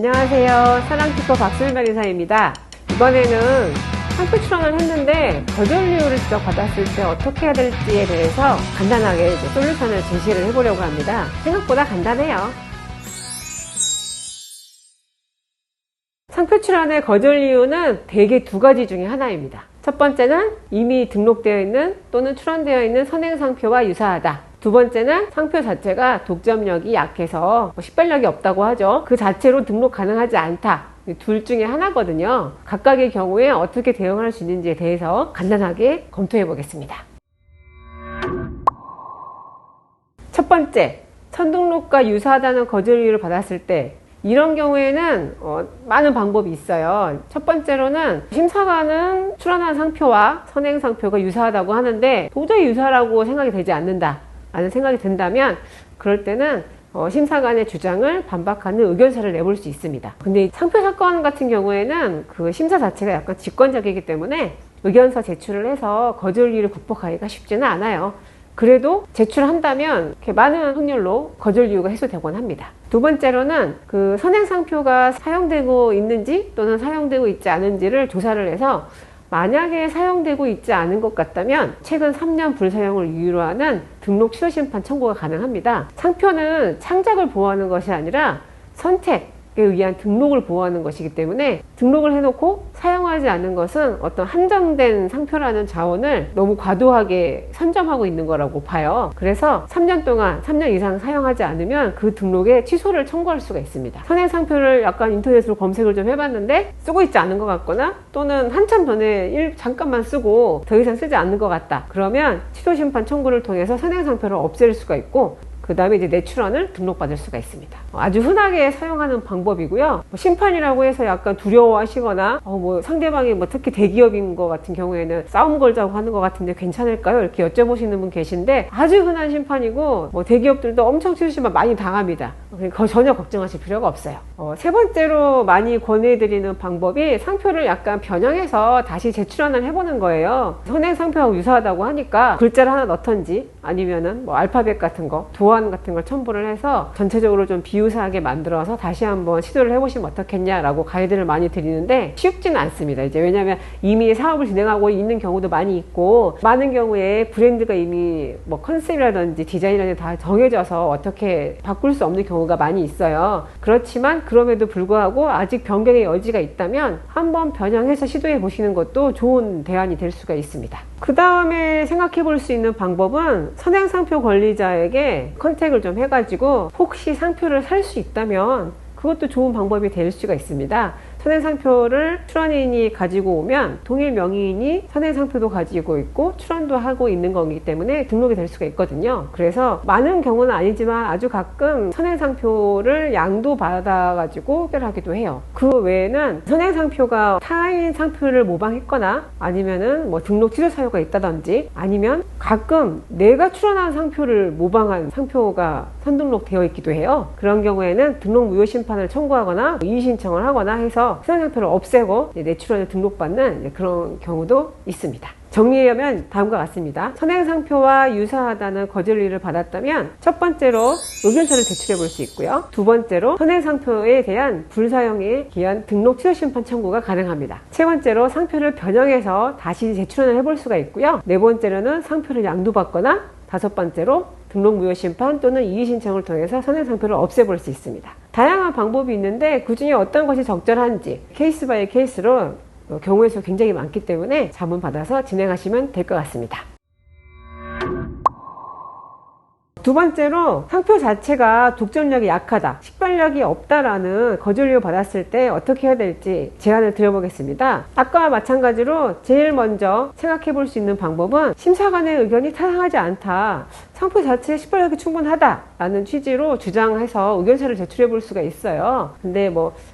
안녕하세요. 사랑키퍼 박수현 변호사입니다. 이번에는 상표 출원을 했는데 거절료를 직접 받았을 때 어떻게 해야 될지에 대해서 간단하게 솔루션을 제시를 해보려고 합니다. 생각보다 간단해요. 상표 출원의 거절 이유는 대개 두 가지 중에 하나입니다. 첫 번째는 이미 등록되어 있는 또는 출원되어 있는 선행상표와 유사하다. 두 번째는 상표 자체가 독점력이 약해서 식별력이 없다고 하죠. 그 자체로 등록 가능하지 않다. 둘 중에 하나거든요. 각각의 경우에 어떻게 대응할 수 있는지에 대해서 간단하게 검토해 보겠습니다. 첫 번째, 선등록과 유사하다는 거절 이유를 받았을 때 이런 경우에는 많은 방법이 있어요. 첫 번째로는 심사관은 출원한 상표와 선행상표가 유사하다고 하는데 도저히 유사라고 생각이 되지 않는다 라는 생각이 든다면 그럴 때는 심사관의 주장을 반박하는 의견서를 내볼 수 있습니다. 근데 상표 사건 같은 경우에는 그 심사 자체가 약간 직권적이기 때문에 의견서 제출을 해서 거절 이유를 극복하기가 쉽지는 않아요. 그래도 제출한다면 이렇게 많은 확률로 거절 이유가 해소되곤 합니다. 두 번째로는 그 선행상표가 사용되고 있는지 또는 사용되고 있지 않은지를 조사를 해서 만약에 사용되고 있지 않은 것 같다면 최근 3년 불사용을 이유로 하는 등록 취소 심판 청구가 가능합니다. 상표는 창작을 보호하는 것이 아니라 선택에 의한 등록을 보호하는 것이기 때문에 등록을 해놓고 사용하지 않는 것은 어떤 한정된 상표라는 자원을 너무 과도하게 선점하고 있는 거라고 봐요. 그래서 3년 동안 3년 이상 사용하지 않으면 그 등록에 취소를 청구할 수가 있습니다. 선행상표를 약간 인터넷으로 검색을 좀 해봤는데 쓰고 있지 않은 것 같거나 또는 한참 전에 잠깐만 쓰고 더 이상 쓰지 않는 것 같다. 그러면 취소심판 청구를 통해서 선행상표를 없앨 수가 있고 그 다음에 이제 내 출원을 등록받을 수가 있습니다. 아주 흔하게 사용하는 방법이고요. 심판이라고 해서 약간 두려워하시거나 상대방이 특히 대기업인 것 같은 경우에는 싸움 걸자고 하는 것 같은데 괜찮을까요? 이렇게 여쭤보시는 분 계신데 아주 흔한 심판이고 대기업들도 엄청 취소심판 많이 당합니다. 그러니까 전혀 걱정하실 필요가 없어요. 세 번째로 많이 권해드리는 방법이 상표를 약간 변형해서 다시 재출원을 해보는 거예요. 선행상표하고 유사하다고 하니까 글자를 하나 넣던지 아니면은 알파벳 같은 거 도안 같은 걸 첨부를 해서 전체적으로 좀 비유사하게 만들어서 다시 한번 시도를 해보시면 어떻겠냐라고 가이드를 많이 드리는데 쉽지는 않습니다. 이제 왜냐하면 이미 사업을 진행하고 있는 경우도 많이 있고 많은 경우에 브랜드가 이미 컨셉이라든지 디자인이라든지 다 정해져서 어떻게 바꿀 수 없는 경우가 많이 있어요. 그렇지만 그럼에도 불구하고 아직 변경의 여지가 있다면 한번 변형해서 시도해 보시는 것도 좋은 대안이 될 수가 있습니다. 그 다음에 생각해 볼 수 있는 방법은 선행상표 권리자에게 컨택을 좀 해가지고 혹시 상표를 살 수 있다면 그것도 좋은 방법이 될 수가 있습니다. 선행상표를 출원인이 가지고 오면 동일 명의인이 선행상표도 가지고 있고 출원도 하고 있는 거기 때문에 등록이 될 수가 있거든요. 그래서 많은 경우는 아니지만 아주 가끔 선행상표를 양도받아 가지고 흡별하기도 해요. 그 외에는 선행상표가 타인 상표를 모방했거나 아니면은 등록 취소 사유가 있다든지 아니면 가끔 내가 출원한 상표를 모방한 상표가 선등록되어 있기도 해요. 그런 경우에는 등록 무효 심판을 청구하거나 이의 신청을 하거나 해서 선행상표를 없애고 내 출원을 등록받는 그런 경우도 있습니다. 정리하면 다음과 같습니다. 선행상표와 유사하다는 거절 이유를 받았다면 첫 번째로 의견서를 제출해 볼 수 있고요. 두 번째로 선행상표에 대한 불사용에 기한 등록 취소 심판 청구가 가능합니다. 세 번째로 상표를 변형해서 다시 재출원을 해볼 수가 있고요. 네 번째로는 상표를 양도받거나 다섯 번째로 등록 무효 심판 또는 이의 신청을 통해서 선행상표를 없애볼 수 있습니다. 다양한 방법이 있는데 그 중에 어떤 것이 적절한지 케이스 바이 케이스로 경우의 수가 굉장히 많기 때문에 자문 받아서 진행하시면 될 것 같습니다. 두 번째로 상표 자체가 독점력이 약하다, 식별력이 없다라는 거절 이유 받았을 때 어떻게 해야 될지 제안을 드려보겠습니다. 아까와 마찬가지로 제일 먼저 생각해 볼 수 있는 방법은 심사관의 의견이 타당하지 않다, 상표 자체의 식별력이 충분하다라는 취지로 주장해서 의견서를 제출해 볼 수가 있어요. 근데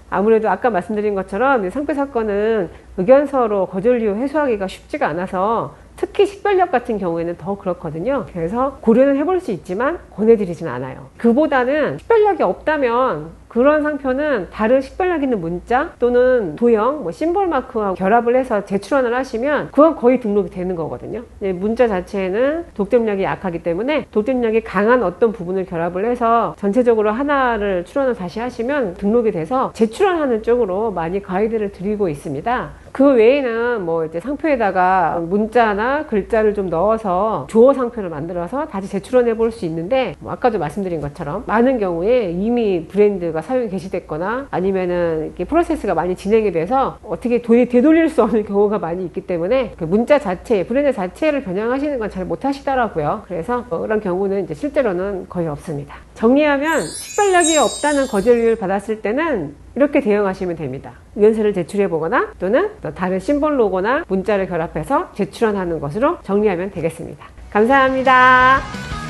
아무래도 아까 말씀드린 것처럼 상표 사건은 의견서로 거절 이유 해소하기가 쉽지가 않아서 특히 식별력 같은 경우에는 더 그렇거든요. 그래서 고려는 해볼 수 있지만 권해드리진 않아요. 그보다는 식별력이 없다면 그런 상표는 다른 식별력 있는 문자 또는 도형, 심볼 마크와 결합을 해서 재출원을 하시면 그건 거의 등록이 되는 거거든요. 문자 자체에는 독점력이 약하기 때문에 독점력이 강한 어떤 부분을 결합을 해서 전체적으로 하나를 출원을 다시 하시면 등록이 돼서 재출원하는 쪽으로 많이 가이드를 드리고 있습니다. 그 외에는 이제 상표에다가 문자나 글자를 좀 넣어서 조어 상표를 만들어서 다시 재출원해 볼 수 있는데, 아까도 말씀드린 것처럼 많은 경우에 이미 브랜드가 사용이 개시됐거나 아니면은 이렇게 프로세스가 많이 진행이 돼서 어떻게 되돌릴 수 없는 경우가 많이 있기 때문에 그 문자 자체, 브랜드 자체를 변형하시는 건 잘 못하시더라고요. 그래서 그런 경우는 이제 실제로는 거의 없습니다. 정리하면 식별력이 없다는 거절을 받았을 때는 이렇게 대응하시면 됩니다. 의견서를 제출해 보거나 또는 다른 심볼 로고나 문자를 결합해서 제출하는 것으로 정리하면 되겠습니다. 감사합니다.